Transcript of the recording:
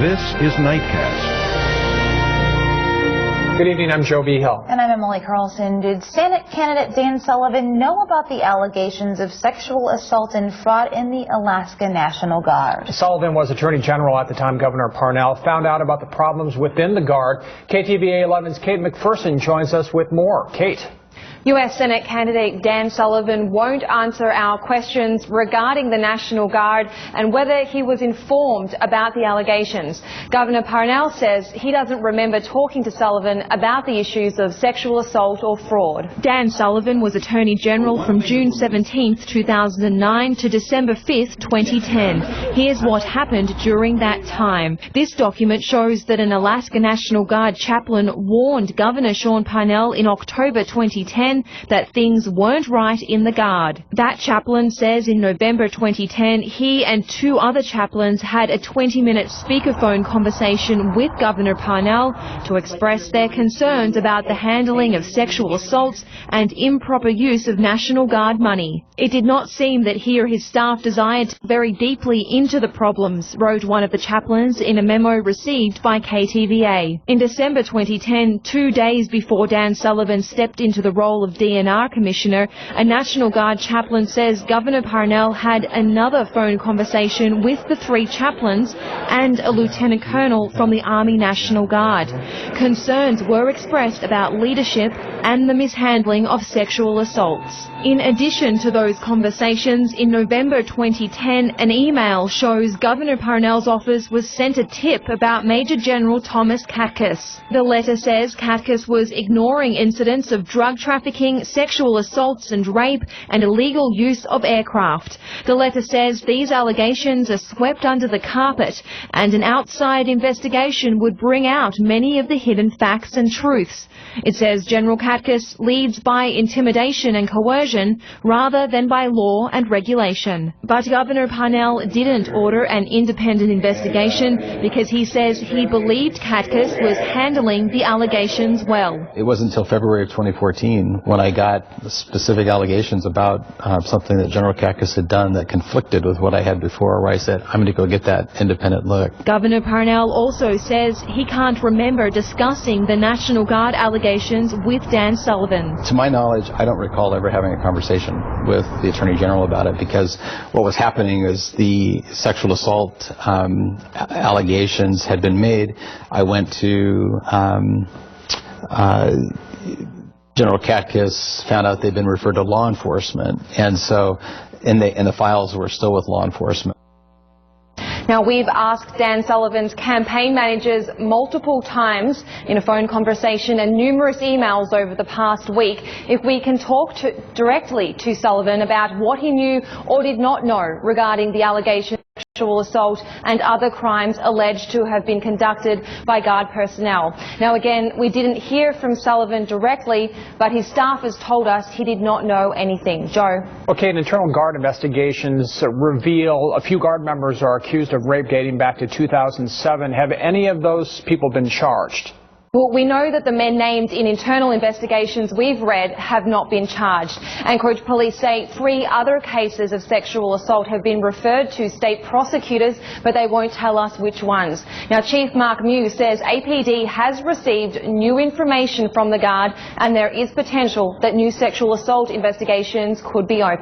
This is Nightcast. Good evening, I'm Joe B. Hill. And I'm Emily Carlson. Did Senate candidate Dan Sullivan know about the allegations of sexual assault and fraud in the Alaska National Guard? Sullivan was Attorney General at the time. Governor Parnell found out about the problems within the Guard. KTVA 11's Kate McPherson joins us with more. Kate. U.S. Senate candidate Dan Sullivan won't answer our questions regarding the National Guard and whether he was informed about the allegations. Governor Parnell says he doesn't remember talking to Sullivan about the issues of sexual assault or fraud. Dan Sullivan was Attorney General from June 17, 2009 to December 5, 2010. Here's what happened during that time. This document shows that an Alaska National Guard chaplain warned Governor Sean Parnell in October 2010 that things weren't right in the Guard. That chaplain says in November 2010 he and two other chaplains had a 20-minute speakerphone conversation with Governor Parnell to express their concerns about the handling of sexual assaults and improper use of National Guard money. It did not seem that he or his staff desired to very deeply into the problems, wrote one of the chaplains in a memo received by KTVA. In December 2010, 2 days before Dan Sullivan stepped into the role of DNR Commissioner, a National Guard chaplain says Governor Parnell had another phone conversation with the three chaplains and a Lieutenant Colonel from the Army National Guard. Concerns were expressed about leadership and the mishandling of sexual assaults. In addition to those conversations, in November 2010, an email shows Governor Parnell's office was sent a tip about Major General Thomas Katkus. The letter says Katkus was ignoring incidents of drug trafficking, sexual assaults and rape, and illegal use of aircraft. The letter says these allegations are swept under the carpet, and an outside investigation would bring out many of the hidden facts and truths. It says General Katkus leads by intimidation and coercion rather than by law and regulation. But Governor Parnell didn't order an independent investigation because he says he believed Katkus was handling the allegations well. It wasn't until February of 2014 when I got specific allegations about something that General Katkus had done that conflicted with what I had before, where I said, I'm going to go get that independent look. Governor Parnell also says he can't remember discussing the National Guard allegations with Dan Sullivan. To my knowledge, I don't recall ever having a conversation with the Attorney General about it, because what was happening is the sexual assault allegations had been made. I went to General Katkus, found out they'd been referred to law enforcement, and so and the files were still with law enforcement. Now, we've asked Dan Sullivan's campaign managers multiple times in a phone conversation and numerous emails over the past week if we can talk directly to Sullivan about what he knew or did not know regarding the allegations of sexual assault and other crimes alleged to have been conducted by Guard personnel. Now, again, we didn't hear from Sullivan directly, but his staff has told us he did not know anything. Joe? Okay, internal Guard investigations reveal a few Guard members are accused of rape dating back to 2007. Have any of those people been charged? Well, we know that the men named in internal investigations we've read have not been charged. Anchorage police say 3 other cases of sexual assault have been referred to state prosecutors, but they won't tell us which ones. Now, Chief Mark Mew says APD has received new information from the Guard and there is potential that new sexual assault investigations could be opened.